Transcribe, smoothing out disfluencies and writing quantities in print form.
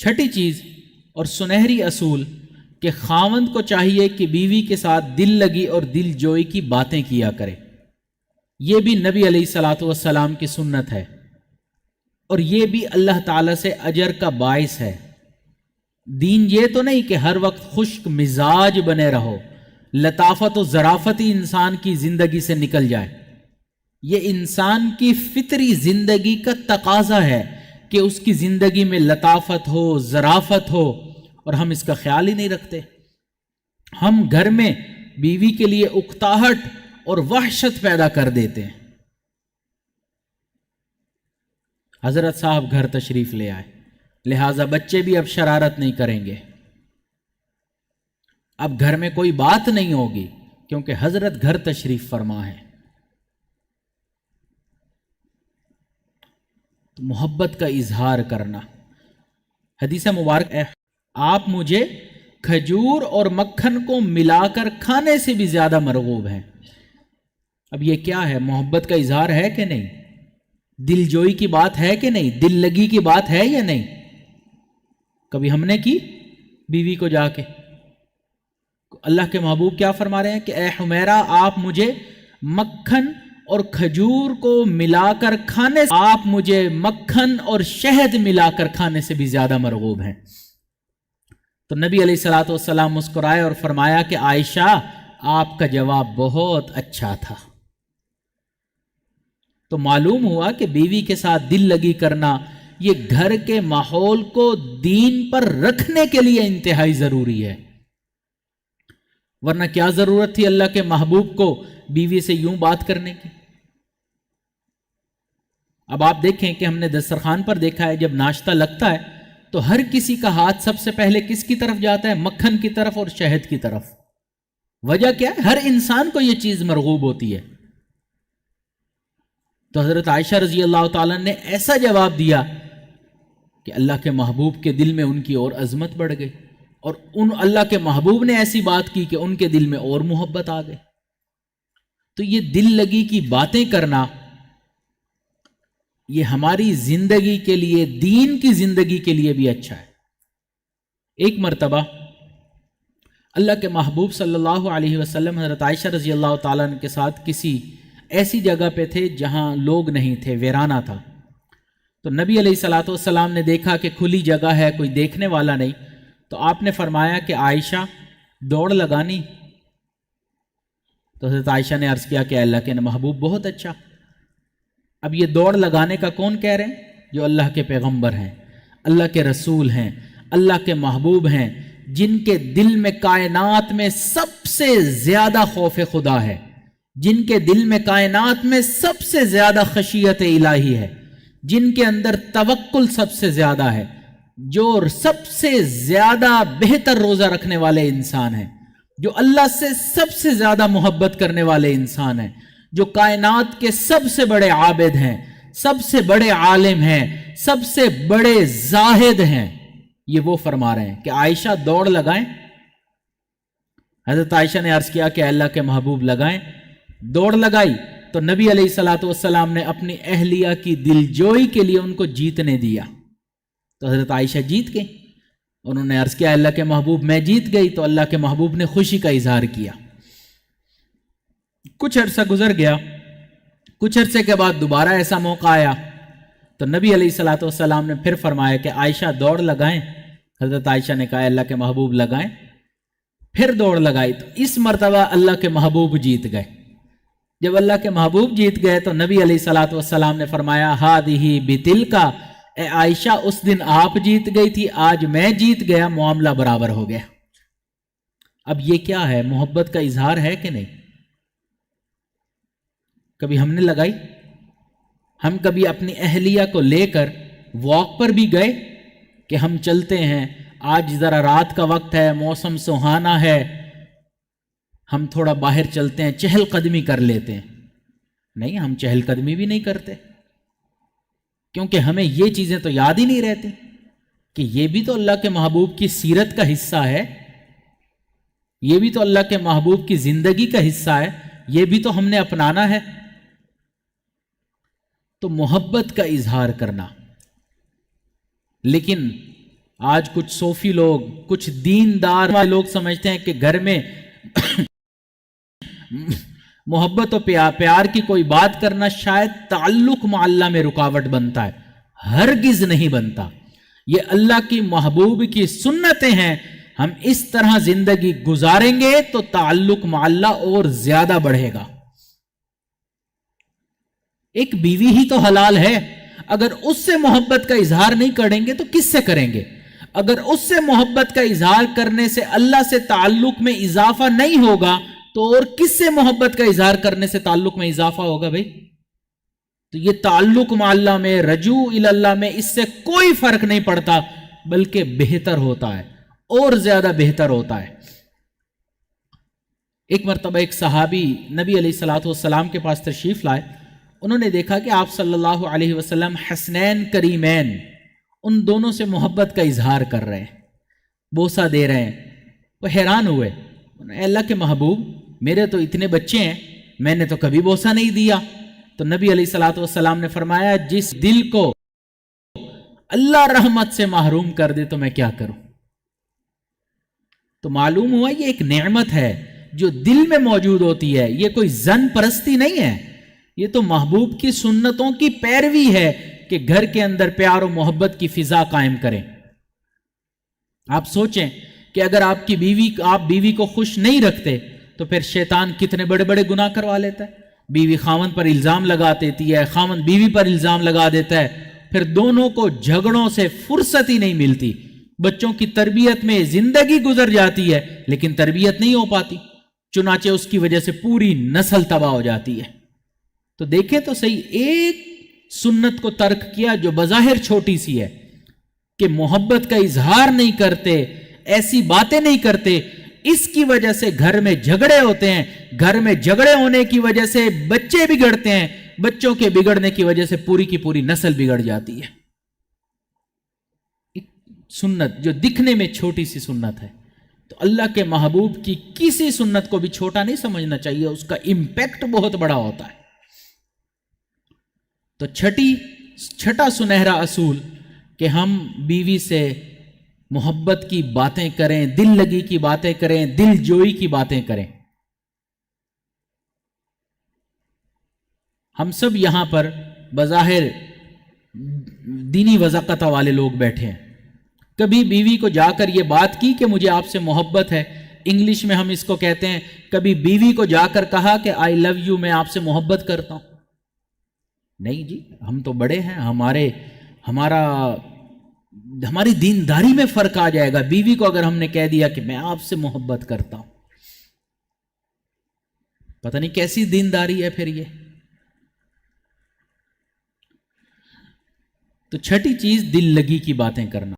چھٹی چیز اور سنہری اصول کہ خاوند کو چاہیے کہ بیوی کے ساتھ دل لگی اور دل جوئی کی باتیں کیا کرے۔ یہ بھی نبی علیہ الصلاۃ والسلام کی سنت ہے، اور یہ بھی اللہ تعالیٰ سے اجر کا باعث ہے۔ دین یہ تو نہیں کہ ہر وقت خشک مزاج بنے رہو، لطافت و ظرافت ہی انسان کی زندگی سے نکل جائے۔ یہ انسان کی فطری زندگی کا تقاضا ہے کہ اس کی زندگی میں لطافت ہو، ظرافت ہو، اور ہم اس کا خیال ہی نہیں رکھتے۔ ہم گھر میں بیوی کے لیے اکتاہٹ اور وحشت پیدا کر دیتے ہیں۔ حضرت صاحب گھر تشریف لے آئے، لہٰذا بچے بھی اب شرارت نہیں کریں گے، اب گھر میں کوئی بات نہیں ہوگی کیونکہ حضرت گھر تشریف فرما ہے۔ تو محبت کا اظہار کرنا۔ حدیث مبارک ہے، آپ مجھے کھجور اور مکھن کو ملا کر کھانے سے بھی زیادہ مرغوب ہیں۔ اب یہ کیا ہے؟ محبت کا اظہار ہے کہ نہیں؟ دل جوئی کی بات ہے کہ نہیں؟ دل لگی کی بات ہے یا نہیں؟ کبھی ہم نے کی بیوی کو جا کے؟ اللہ کے محبوب کیا فرما رہے ہیں کہ اے حمیرہ، آپ مجھے مکھن اور کھجور کو ملا کر کھانے سے، آپ مجھے مکھن اور شہد ملا کر کھانے سے بھی زیادہ مرغوب ہیں۔ تو نبی علیہ الصلوۃ والسلام مسکرائے اور فرمایا کہ عائشہ، آپ کا جواب بہت اچھا تھا۔ تو معلوم ہوا کہ بیوی کے ساتھ دل لگی کرنا یہ گھر کے ماحول کو دین پر رکھنے کے لیے انتہائی ضروری ہے، ورنہ کیا ضرورت تھی اللہ کے محبوب کو بیوی سے یوں بات کرنے کی؟ اب آپ دیکھیں کہ ہم نے دسترخوان پر دیکھا ہے، جب ناشتہ لگتا ہے تو ہر کسی کا ہاتھ سب سے پہلے کس کی طرف جاتا ہے؟ مکھن کی طرف اور شہد کی طرف۔ وجہ کیا ہے؟ ہر انسان کو یہ چیز مرغوب ہوتی ہے۔ تو حضرت عائشہ رضی اللہ تعالیٰ نے ایسا جواب دیا کہ اللہ کے محبوب کے دل میں ان کی اور عظمت بڑھ گئی، اور اللہ کے محبوب نے ایسی بات کی کہ ان کے دل میں اور محبت آ گئی۔ تو یہ دل لگی کی باتیں کرنا یہ ہماری زندگی کے لیے، دین کی زندگی کے لیے بھی اچھا ہے۔ ایک مرتبہ اللہ کے محبوب صلی اللہ علیہ وسلم حضرت عائشہ رضی اللہ تعالیٰ عنہ کے ساتھ کسی ایسی جگہ پہ تھے جہاں لوگ نہیں تھے، ویرانہ تھا۔ تو نبی علیہ الصلوۃ والسلام نے دیکھا کہ کھلی جگہ ہے، کوئی دیکھنے والا نہیں، تو آپ نے فرمایا کہ عائشہ دوڑ لگانی؟ تو حضرت عائشہ نے عرض کیا کہ اللہ کے محبوب بہت اچھا۔ اب یہ دوڑ لگانے کا کون کہہ رہے ہیں؟ جو اللہ کے پیغمبر ہیں، اللہ کے رسول ہیں، اللہ کے محبوب ہیں، جن کے دل میں کائنات میں سب سے زیادہ خوف خدا ہے، جن کے دل میں کائنات میں سب سے زیادہ خشیت الہی ہے، جن کے اندر توکل سب سے زیادہ ہے، جو سب سے زیادہ بہتر روزہ رکھنے والے انسان ہیں، جو اللہ سے سب سے زیادہ محبت کرنے والے انسان ہیں، جو کائنات کے سب سے بڑے عابد ہیں، سب سے بڑے عالم ہیں، سب سے بڑے زاہد ہیں، یہ وہ فرما رہے ہیں کہ عائشہ دوڑ لگائیں۔ حضرت عائشہ نے عرض کیا کہ اللہ کے محبوب لگائیں۔ دوڑ لگائی تو نبی علیہ الصلوۃ والسلام نے اپنی اہلیہ کی دلجوئی کے لیے ان کو جیتنے دیا۔ تو حضرت عائشہ جیت گئی۔ انہوں نے عرض کیا اللہ کے محبوب میں جیت گئی، تو اللہ کے محبوب نے خوشی کا اظہار کیا۔ کچھ عرصہ گزر گیا، کچھ عرصے کے بعد دوبارہ ایسا موقع آیا تو نبی علیہ الصلوۃ والسلام نے پھر فرمایا کہ عائشہ دوڑ لگائیں۔ حضرت عائشہ نے کہا اللہ کے محبوب لگائیں۔ پھر دوڑ لگائی تو اس مرتبہ اللہ کے محبوب جیت گئے۔ جب اللہ کے محبوب جیت گئے تو نبی علیہ الصلوۃ والسلام نے فرمایا ہادہ بتلکا، اے عائشہ اس دن آپ جیت گئی تھی، آج میں جیت گیا، معاملہ برابر ہو گیا۔ اب یہ کیا ہے؟ محبت کا اظہار ہے کہ نہیں؟ کبھی ہم نے لگائی؟ ہم کبھی اپنی اہلیہ کو لے کر واک پر بھی گئے کہ ہم چلتے ہیں، آج ذرا رات کا وقت ہے، موسم سہانا ہے، ہم تھوڑا باہر چلتے ہیں، چہل قدمی کر لیتے ہیں؟ نہیں، ہم چہل قدمی بھی نہیں کرتے، کیونکہ ہمیں یہ چیزیں تو یاد ہی نہیں رہتی کہ یہ بھی تو اللہ کے محبوب کی سیرت کا حصہ ہے، یہ بھی تو اللہ کے محبوب کی زندگی کا حصہ ہے، یہ بھی تو ہم نے اپنانا ہے۔ تو محبت کا اظہار کرنا، لیکن آج کچھ صوفی لوگ، کچھ دیندار والے لوگ سمجھتے ہیں کہ گھر میں محبت و پیار کی کوئی بات کرنا شاید تعلق مع اللہ میں رکاوٹ بنتا ہے. ہرگز نہیں بنتا. یہ اللہ کی محبوب کی سنتیں ہیں. ہم اس طرح زندگی گزاریں گے تو تعلق مع اللہ اور زیادہ بڑھے گا. ایک بیوی ہی تو حلال ہے. اگر اس سے محبت کا اظہار نہیں کریں گے تو کس سے کریں گے؟ اگر اس سے محبت کا اظہار کرنے سے اللہ سے تعلق میں اضافہ نہیں ہوگا تو اور کس سے محبت کا اظہار کرنے سے تعلق میں اضافہ ہوگا بھائی؟ تو یہ تعلق مع اللہ میں، رجوع الی اللہ میں اس سے کوئی فرق نہیں پڑتا، بلکہ بہتر ہوتا ہے اور زیادہ بہتر ہوتا ہے. ایک مرتبہ ایک صحابی نبی علیہ الصلوۃ والسلام کے پاس تشریف لائے. انہوں نے دیکھا کہ آپ صلی اللہ علیہ وسلم حسنین کریمین، ان دونوں سے محبت کا اظہار کر رہے ہیں، بوسہ دے رہے ہیں. وہ حیران ہوئے. اے اللہ کے محبوب، میرے تو اتنے بچے ہیں، میں نے تو کبھی بوسہ نہیں دیا. تو نبی علیہ الصلوۃ والسلام نے فرمایا جس دل کو اللہ رحمت سے محروم کر دے تو میں کیا کروں. تو معلوم ہوا یہ ایک نعمت ہے جو دل میں موجود ہوتی ہے. یہ کوئی زن پرستی نہیں ہے، یہ تو محبوب کی سنتوں کی پیروی ہے کہ گھر کے اندر پیار و محبت کی فضا قائم کریں. آپ سوچیں کہ اگر آپ بیوی کو خوش نہیں رکھتے تو پھر شیطان کتنے بڑے بڑے گناہ کروا لیتا ہے. بیوی خاوند پر الزام لگا دیتی ہے، خاوند بیوی پر الزام لگا دیتا ہے، پھر دونوں کو جھگڑوں سے فرصت ہی نہیں ملتی. بچوں کی تربیت میں زندگی گزر جاتی ہے لیکن تربیت نہیں ہو پاتی، چنانچہ اس کی وجہ سے پوری نسل تباہ ہو جاتی ہے. تو دیکھیں تو صحیح، ایک سنت کو ترک کیا جو بظاہر چھوٹی سی ہے کہ محبت کا اظہار نہیں کرتے، ایسی باتیں نہیں کرتے، اس کی وجہ سے گھر میں جھگڑے ہوتے ہیں. گھر میں جھگڑے ہونے کی وجہ سے بچے بگڑتے ہیں، بچوں کے بگڑنے کی وجہ سے پوری کی پوری نسل بگڑ جاتی ہے. ایک سنت جو دکھنے میں چھوٹی سی سنت ہے، تو اللہ کے محبوب کی کسی سنت کو بھی چھوٹا نہیں سمجھنا چاہیے، اس کا امپیکٹ بہت بڑا ہوتا ہے. تو چھٹا سنہرا اصول کہ ہم بیوی سے محبت کی باتیں کریں، دل لگی کی باتیں کریں، دل جوئی کی باتیں کریں. ہم سب یہاں پر بظاہر دینی وضاقت والے لوگ بیٹھے ہیں. کبھی بیوی کو جا کر یہ بات کی کہ مجھے آپ سے محبت ہے، انگلش میں ہم اس کو کہتے ہیں کبھی بیوی کو جا کر کہا کہ آئی لو یو، میں آپ سے محبت کرتا ہوں؟ نہیں جی، ہم تو بڑے ہیں، ہماری دینداری میں فرق آ جائے گا. بیوی کو اگر ہم نے کہہ دیا کہ میں آپ سے محبت کرتا ہوں، پتہ نہیں کیسی دینداری ہے پھر یہ. تو چھٹی چیز دل لگی کی باتیں کرنا.